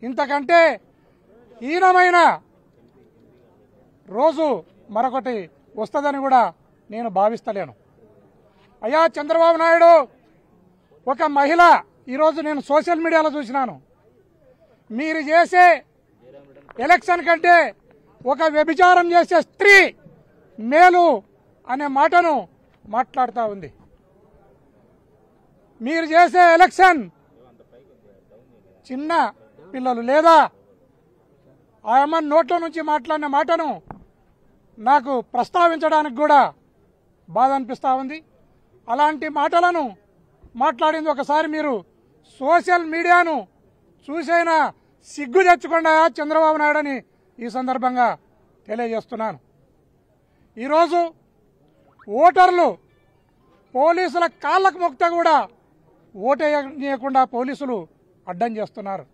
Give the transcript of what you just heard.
ఇంతకంటే హీనమైన రోజు మరొకటి వస్తుందని కూడా నేను భావిస్తలేను. అయ్యా చంద్రబాబు నాయుడు, ఒక మహిళ, ఈరోజు నేను సోషల్ మీడియాలో చూసినాను, మీరు చేసే ఎలక్షన్ కంటే ఒక వ్యభిచారం చేసే స్త్రీ మేలు అనే మాటను మాట్లాడుతూ ఉంది. మీరు చేసే ఎలక్షన్ చిన్న పిల్లలు లేదా ఆయమ్మ నోట్ల నుంచి మాట్లాడిన మాటను నాకు ప్రస్తావించడానికి కూడా బాధ అనిపిస్తూ ఉంది. అలాంటి మాటలను మాట్లాడింది ఒకసారి మీరు సోషల్ మీడియాను చూసైనా సిగ్గు తెచ్చుకుండా చంద్రబాబు నాయుడు అని ఈ సందర్భంగా తెలియజేస్తున్నాను. ఈరోజు ఓటర్లు పోలీసుల కాళ్ళకు మొక్కితే కూడా ఓటేయకుండా పోలీసులు అడ్డం చేస్తున్నారు.